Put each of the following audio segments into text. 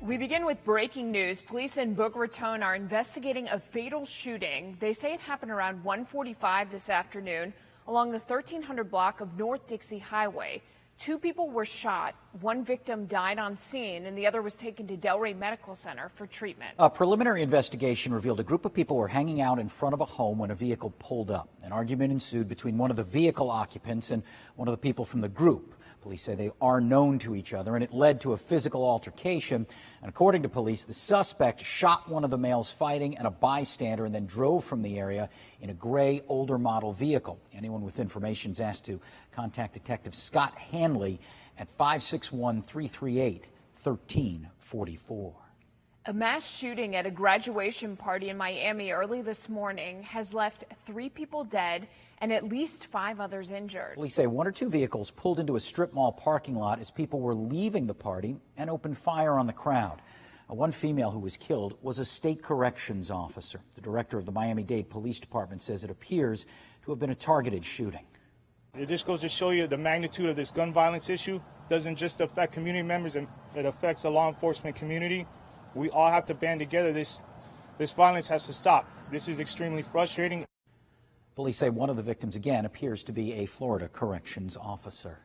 We begin with breaking news. Police in Boca Raton are investigating a fatal shooting. They say it happened around 1:45 this afternoon along the 1300 block of North Dixie Highway. 2 people were shot. 1 victim died on scene, and the other was taken to Delray Medical Center for treatment. A preliminary investigation revealed a group of people were hanging out in front of a home when a vehicle pulled up. An argument ensued between one of the vehicle occupants and one of the people from the group. Police say they are known to each other, and it led to a physical altercation. And according to police, the suspect shot one of the males fighting and a bystander and then drove from the area in a gray, older model vehicle. Anyone with information is asked to contact Detective Scott Hanley at 561-338-1344. A mass shooting at a graduation party in Miami early this morning has left 3 people dead and at least 5 others injured. Police say 1 or 2 vehicles pulled into a strip mall parking lot as people were leaving the party and opened fire on the crowd. One female who was killed was a state corrections officer. The director of the Miami-Dade Police Department says it appears to have been a targeted shooting. It just goes to show you the magnitude of this gun violence issue. It doesn't just affect community members, it affects the law enforcement community. We all have to band together. This violence has to stop. This is extremely frustrating. Police say one of the victims, again, appears to be a Florida corrections officer.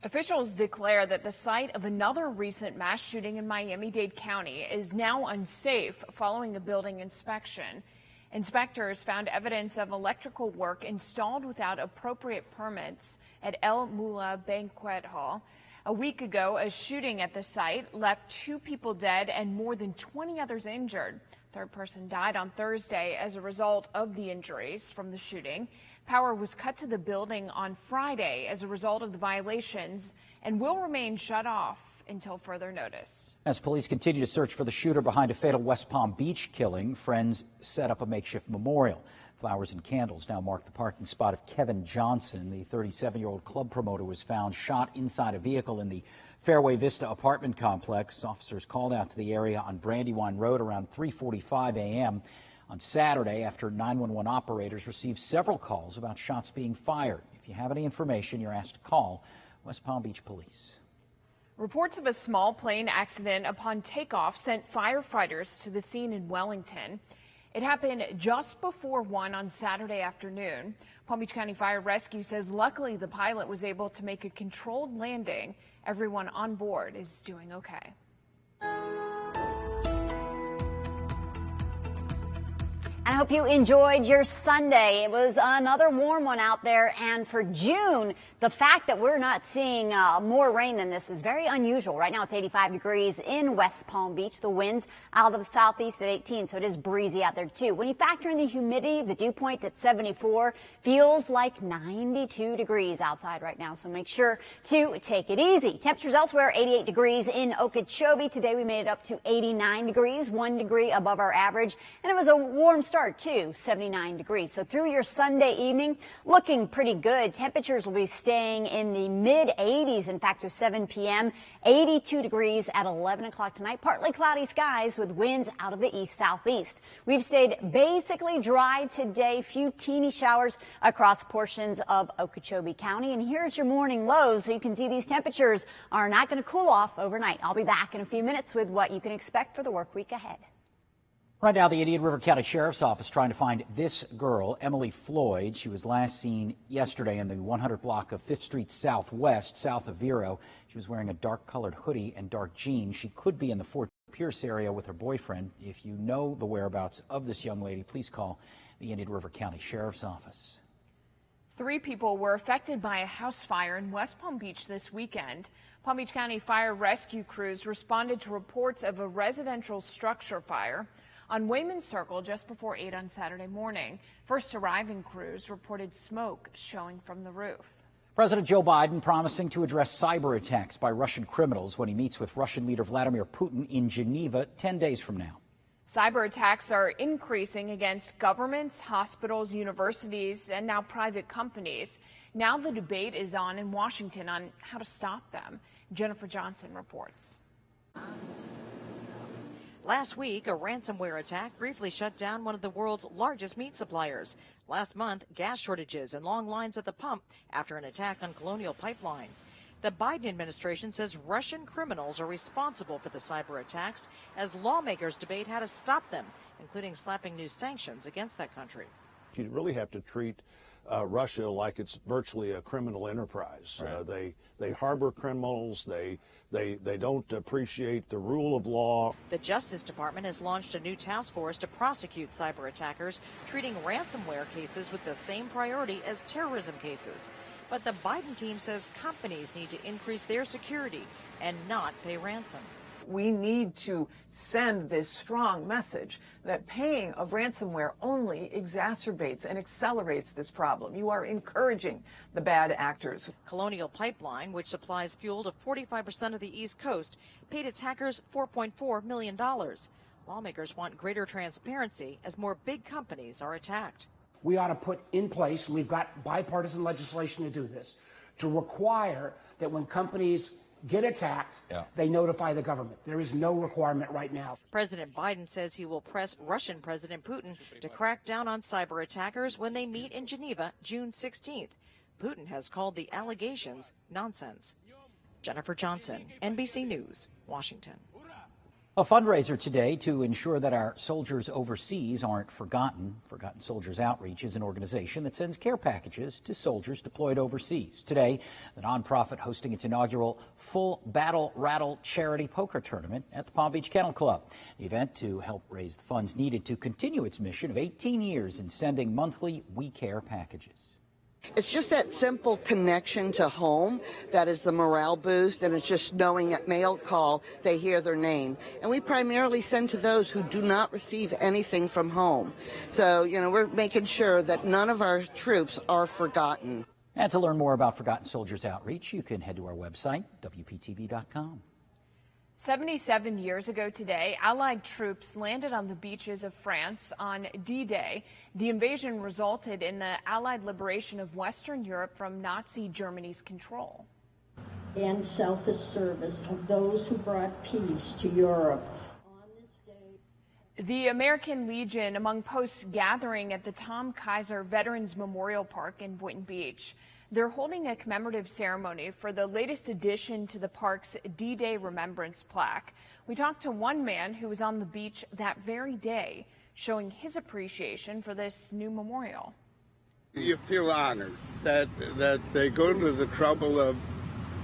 Officials declare that the site of another recent mass shooting in Miami-Dade County is now unsafe following a building inspection. Inspectors found evidence of electrical work installed without appropriate permits at El Mula Banquet Hall. A week ago, a shooting at the site left 2 people dead and more than 20 others injured. Third person died on Thursday as a result of the injuries from the shooting. Power was cut to the building on Friday as a result of the violations and will remain shut off until further notice. As police continue to search for the shooter behind a fatal West Palm Beach killing, friends set up a makeshift memorial. Flowers and candles now mark the parking spot of Kevin Johnson. The 37-year-old club promoter was found shot inside a vehicle in the Fairway Vista apartment complex. Officers called out to the area on Brandywine Road around 3:45 a.m. on Saturday after 911 operators received several calls about shots being fired. If you have any information, you're asked to call West Palm Beach Police. Reports of a small plane accident upon takeoff sent firefighters to the scene in Wellington. It happened just before 1 on Saturday afternoon. Palm Beach County Fire Rescue says luckily the pilot was able to make a controlled landing. Everyone on board is doing okay. I hope you enjoyed your Sunday. It was another warm one out there, and for June, the fact that we're not seeing more rain than this is very unusual. Right now it's 85 degrees in West Palm Beach. The winds out of the southeast at 18, so it is breezy out there too. When you factor in the humidity, the dew point at 74 feels like 92 degrees outside right now, so make sure to take it easy. Temperatures elsewhere, 88 degrees in Okeechobee. Today we made it up to 89 degrees, 1 degree above our average, and it was a warm start too, 79 degrees. So through your Sunday evening, looking pretty good. Temperatures will be staying in the mid 80s. In fact, through 7 p.m., 82 degrees at 11 o'clock tonight. Partly cloudy skies with winds out of the east-southeast. We've stayed basically dry today. Few teeny showers across portions of Okeechobee County. And here's your morning lows. So you can see these temperatures are not going to cool off overnight. I'll be back in a few minutes with what you can expect for the work week ahead. Right now, the Indian River County Sheriff's Office trying to find this girl, Emily Floyd. She was last seen yesterday in the 100 block of 5th Street Southwest, south of Vero. She was wearing a dark-colored hoodie and dark jeans. She could be in the Fort Pierce area with her boyfriend. If you know the whereabouts of this young lady, please call the Indian River County Sheriff's Office. 3 people were affected by a house fire in West Palm Beach this weekend. Palm Beach County Fire Rescue crews responded to reports of a residential structure fire on Wayman Circle just before 8 on Saturday morning. First arriving crews reported smoke showing from the roof. President Joe Biden promising to address cyber attacks by Russian criminals when he meets with Russian leader Vladimir Putin in Geneva 10 days from now. Cyber attacks are increasing against governments, hospitals, universities, and now private companies. Now the debate is on in Washington on how to stop them. Jennifer Johnson reports. Last week, a ransomware attack briefly shut down one of the world's largest meat suppliers. Last month, gas shortages and long lines at the pump after an attack on Colonial Pipeline. The Biden administration says Russian criminals are responsible for the cyber attacks as lawmakers debate how to stop them, including slapping new sanctions against that country. You really have to treat Russia like it's virtually a criminal enterprise. Right. They harbor criminals. They don't appreciate the rule of law. The Justice Department has launched a new task force to prosecute cyber attackers, treating ransomware cases with the same priority as terrorism cases. But the Biden team says companies need to increase their security and not pay ransom. We need to send this strong message that paying of ransomware only exacerbates and accelerates this problem. You are encouraging the bad actors. Colonial Pipeline, which supplies fuel to 45% of the East Coast, paid its hackers $4.4 million. Lawmakers want greater transparency as more big companies are attacked. We ought to put in place, and we've got bipartisan legislation to do this, to require that when companies get attacked, they notify the government. There is no requirement right now. President Biden says he will press Russian President Putin to crack down on cyber attackers when they meet in Geneva June 16th. Putin has called the allegations nonsense. Jennifer Johnson, NBC News, Washington. A fundraiser today to ensure that our soldiers overseas aren't forgotten. Forgotten Soldiers Outreach is an organization that sends care packages to soldiers deployed overseas. Today, the nonprofit hosting its inaugural Full Battle Rattle charity poker tournament at the Palm Beach Kennel Club. The event to help raise the funds needed to continue its mission of 18 years in sending monthly We Care packages. It's just that simple connection to home that is the morale boost, and it's just knowing at mail call they hear their name. And we primarily send to those who do not receive anything from home. So, we're making sure that none of our troops are forgotten. And to learn more about Forgotten Soldiers Outreach, you can head to our website, WPTV.com. 77 years ago today, Allied troops landed on the beaches of France on D-Day. The invasion resulted in the Allied liberation of Western Europe from Nazi Germany's control. And selfless service of those who brought peace to Europe. On this day, the American Legion among posts gathering at the Tom Kaiser Veterans Memorial Park in Boynton Beach. They're holding a commemorative ceremony for the latest addition to the park's D-Day Remembrance plaque. We talked to one man who was on the beach that very day, showing his appreciation for this new memorial. You feel honored that they go to the trouble of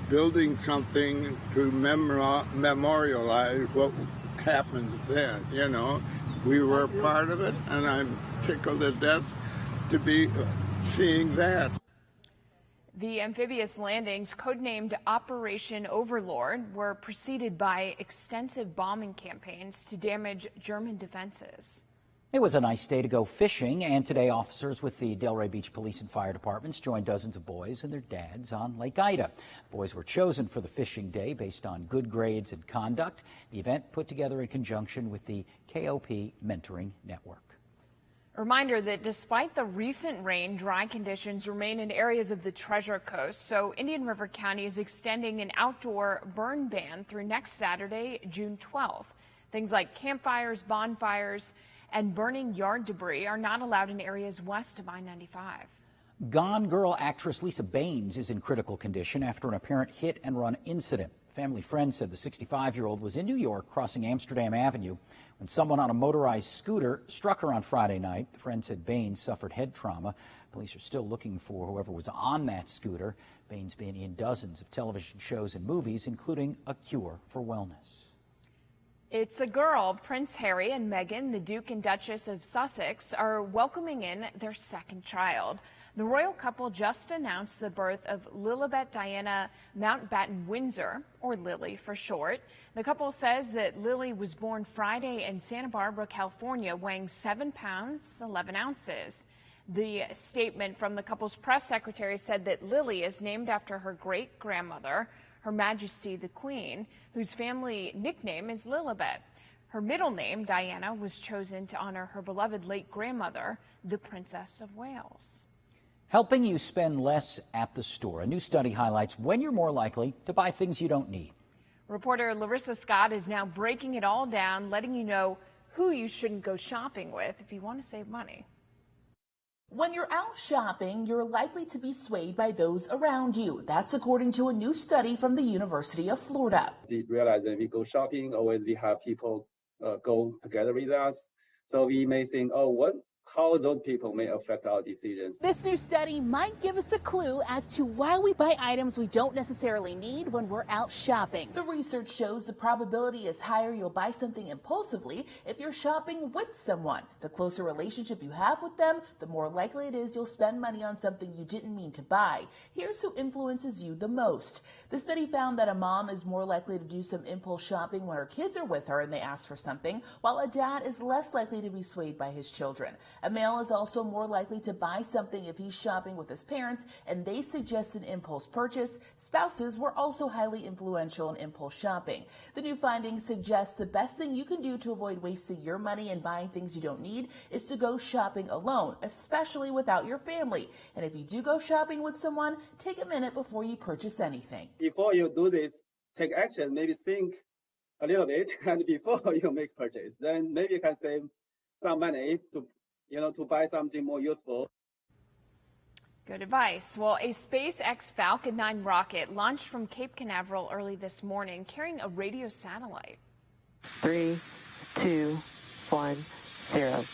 building something to memorialize what happened then, We were a part of it, and I'm tickled to death to be seeing that. The amphibious landings, codenamed Operation Overlord, were preceded by extensive bombing campaigns to damage German defenses. It was a nice day to go fishing, and today officers with the Delray Beach Police and Fire Departments joined dozens of boys and their dads on Lake Ida. The boys were chosen for the fishing day based on good grades and conduct. The event put together in conjunction with the KOP Mentoring Network. A reminder that despite the recent rain, dry conditions remain in areas of the Treasure Coast. So Indian River County is extending an outdoor burn ban through next Saturday, June 12th. Things like campfires, bonfires, and burning yard debris are not allowed in areas west of I-95. Gone Girl actress Lisa Baines is in critical condition after an apparent hit-and-run incident. Family friends said the 65-year-old was in New York crossing Amsterdam Avenue when someone on a motorized scooter struck her on Friday night. The friend said Baines suffered head trauma. Police are still looking for whoever was on that scooter. Baines been in dozens of television shows and movies, including A Cure for Wellness. It's a girl. Prince Harry and Meghan, the Duke and Duchess of Sussex, are welcoming in their second child. The royal couple just announced the birth of Lilibet Diana Mountbatten Windsor, or Lily for short. The couple says that Lily was born Friday in Santa Barbara, California, weighing 7 pounds, 11 ounces. The statement from the couple's press secretary said that Lily is named after her great-grandmother, Her Majesty the Queen, whose family nickname is Lilibet. Her middle name, Diana, was chosen to honor her beloved late grandmother, the Princess of Wales. Helping you spend less at the store. A new study highlights when you're more likely to buy things you don't need. Reporter Larissa Scott is now breaking it all down, letting you know who you shouldn't go shopping with if you want to save money. When you're out shopping, you're likely to be swayed by those around you. That's according to a new study from the University of Florida. We realize that we go shopping, always we have people go together with us. So we may think, how those people may affect our decisions. This new study might give us a clue as to why we buy items we don't necessarily need when we're out shopping. The research shows the probability is higher you'll buy something impulsively if you're shopping with someone. The closer relationship you have with them, the more likely it is you'll spend money on something you didn't mean to buy. Here's who influences you the most. The study found that a mom is more likely to do some impulse shopping when her kids are with her and they ask for something, while a dad is less likely to be swayed by his children. A male is also more likely to buy something if he's shopping with his parents and they suggest an impulse purchase. Spouses were also highly influential in impulse shopping. The new findings suggest the best thing you can do to avoid wasting your money and buying things you don't need is to go shopping alone, especially without your family. And if you do go shopping with someone, take a minute before you purchase anything. Before you do this, take action, maybe think a little bit, and before you make purchase, then maybe you can save some money to buy something more useful. Good advice. Well, a SpaceX Falcon 9 rocket launched from Cape Canaveral early this morning carrying a radio satellite. 3, 2, 1, 0.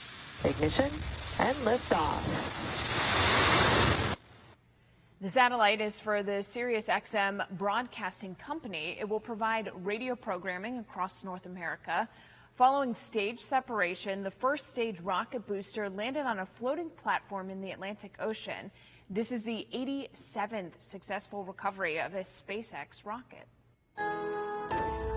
Ignition and liftoff. The satellite is for the SiriusXM Broadcasting Company. It will provide radio programming across North America. Following stage separation, the first stage rocket booster landed on a floating platform in the Atlantic Ocean. This is the 87th successful recovery of a SpaceX rocket.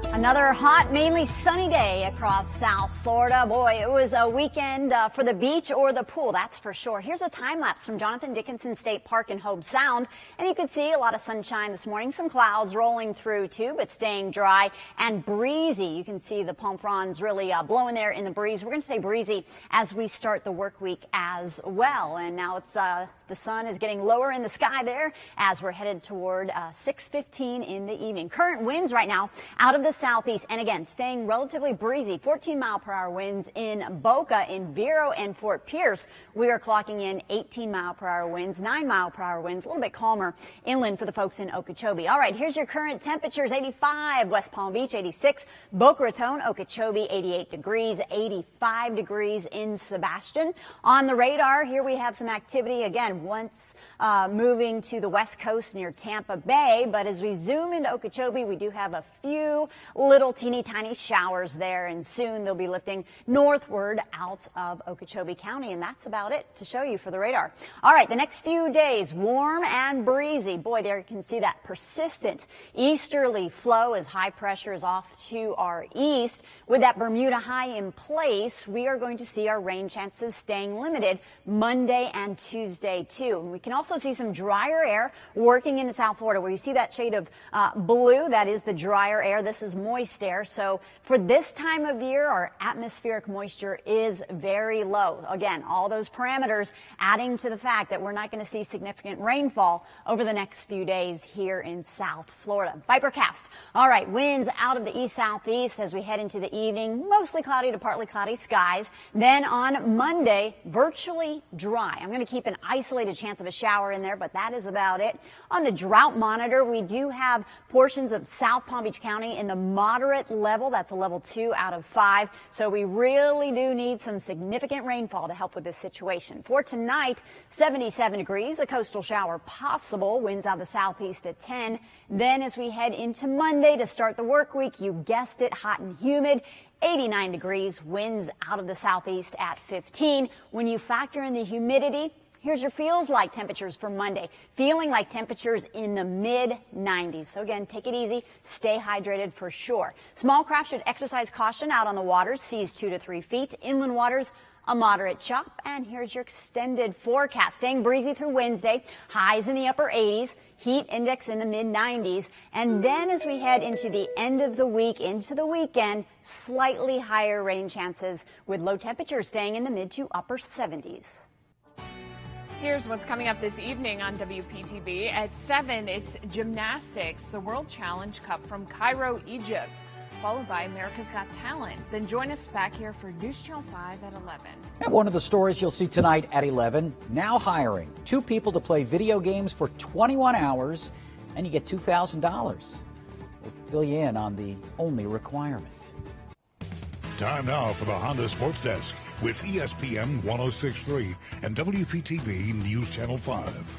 Another hot, mainly sunny day across South Florida. Boy, it was a weekend for the beach or the pool, that's for sure. Here's a time lapse from Jonathan Dickinson State Park in Hobe Sound. And you can see a lot of sunshine this morning, some clouds rolling through too, but staying dry and breezy. You can see the palm fronds really blowing there in the breeze. We're going to stay breezy as we start the work week as well. And now it's the sun is getting lower in the sky there as we're headed toward 6:15 in the evening. Current winds right now out of the southeast, and again, staying relatively breezy. 14-mile-per-hour winds in Boca, in Vero, and Fort Pierce. We are clocking in 18-mile-per-hour winds, 9-mile-per-hour winds, a little bit calmer inland for the folks in Okeechobee. All right, here's your current temperatures. 85 West Palm Beach, 86 Boca Raton, Okeechobee, 88 degrees, 85 degrees in Sebastian. On the radar, here we have some activity again once moving to the west coast near Tampa Bay. But as we zoom into Okeechobee, we do have a few little teeny tiny showers there, and soon they'll be lifting northward out of Okeechobee County, and that's about it to show you for the radar. All right, the next few days, warm and breezy. Boy, there you can see that persistent easterly flow as high pressure is off to our east. With that Bermuda high in place, we are going to see our rain chances staying limited Monday and Tuesday too. And we can also see some drier air working into South Florida, where you see that shade of blue. That is the drier air. This is moist air. So for this time of year, our atmospheric moisture is very low. Again, all those parameters adding to the fact that we're not going to see significant rainfall over the next few days here in South Florida. Vipercast. All right, winds out of the east-southeast as we head into the evening. Mostly cloudy to partly cloudy skies. Then on Monday, virtually dry. I'm going to keep an isolated chance of a shower in there, but that is about it. On the drought monitor, we do have portions of South Palm Beach County in the moderate level. That's a level 2 out of 5. So we really do need some significant rainfall to help with this situation. For tonight, 77 degrees, a coastal shower possible, winds out of the southeast at 10. Then as we head into Monday to start the work week, you guessed it, hot and humid. 89 degrees, winds out of the southeast at 15. When you factor in the humidity, here's your feels like temperatures for Monday. Feeling like temperatures in the mid-90s. So again, take it easy. Stay hydrated for sure. Small craft should exercise caution out on the waters. Seas 2 to 3 feet. Inland waters, a moderate chop. And here's your extended forecast. Staying breezy through Wednesday. Highs in the upper 80s. Heat index in the mid-90s. And then as we head into the end of the week, into the weekend, slightly higher rain chances with low temperatures staying in the mid to upper 70s. Here's what's coming up this evening on WPTV. At 7, it's gymnastics, the World Challenge Cup from Cairo, Egypt. followed by America's Got Talent. Then join us back here for News Channel 5 at 11. And one of the stories you'll see tonight at 11, now hiring 2 people to play video games for 21 hours, and you get $2,000. We'll fill you in on the only requirement. Time now for the Honda Sports Desk with ESPN 106.3 and WPTV News Channel 5.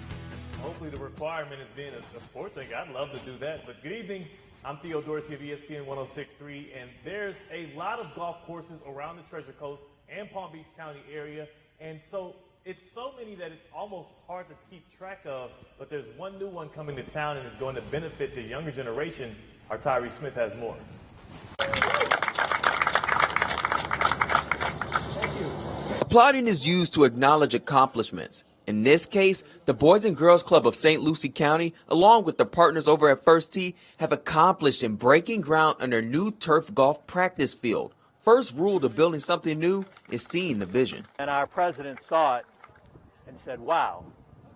Hopefully the requirement is being a sports thing. I'd love to do that. But good evening. I'm Theo Dorsey of ESPN 106.3, and there's a lot of golf courses around the Treasure Coast and Palm Beach County area. And so it's so many that it's almost hard to keep track of. But there's one new one coming to town, and it's going to benefit the younger generation. Our Tyree Smith has more. Applauding is used to acknowledge accomplishments. In this case, the Boys and Girls Club of St. Lucie County, along with their partners over at First Tee, have accomplished in breaking ground on their new turf golf practice field. First rule to building something new is seeing the vision. And our president saw it and said, wow,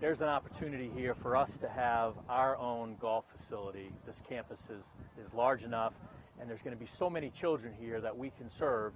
there's an opportunity here for us to have our own golf facility. This campus is large enough, and there's going to be so many children here that we can serve.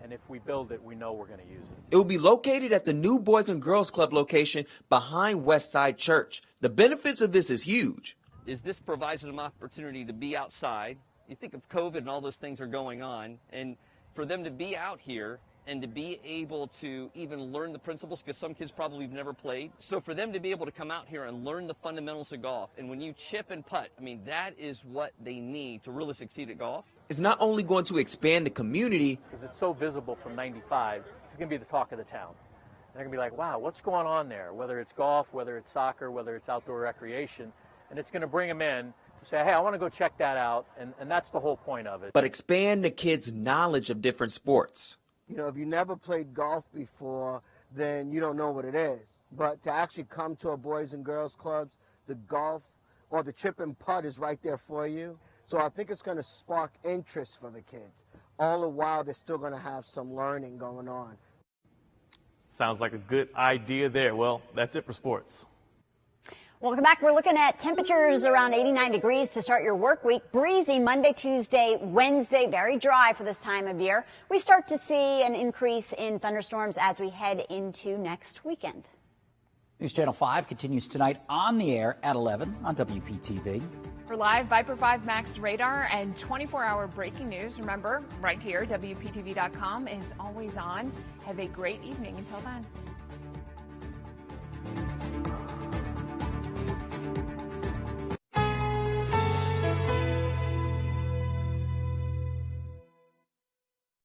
And if we build it, we know we're going to use it. It will be located at the new Boys and Girls Club location behind Westside Church. The benefits of this is huge. This provides them an opportunity to be outside. You think of COVID and all those things are going on, and for them to be out here and to be able to even learn the principles, because some kids probably have never played. So for them to be able to come out here and learn the fundamentals of golf, and when you chip and putt, I mean, that is what they need to really succeed at golf. It's not only going to expand the community, because it's so visible from 95, it's going to be the talk of the town. And they're going to be like, wow, what's going on there? Whether it's golf, whether it's soccer, whether it's outdoor recreation. And it's going to bring them in to say, hey, I want to go check that out. And that's the whole point of it. But expand the kids' knowledge of different sports. You know, if you never played golf before, then you don't know what it is. But to actually come to a Boys and Girls Clubs, the golf or the chip and putt is right there for you. So I think it's going to spark interest for the kids. All the while, they're still going to have some learning going on. Sounds like a good idea there. Well, that's it for sports. Welcome back. We're looking at temperatures around 89 degrees to start your work week. Breezy Monday, Tuesday, Wednesday, very dry for this time of year. We start to see an increase in thunderstorms as we head into next weekend. News Channel 5 continues tonight on the air at 11 on WPTV. For live Viper 5 Max radar and 24-hour breaking news, remember, right here, WPTV.com is always on. Have a great evening until then.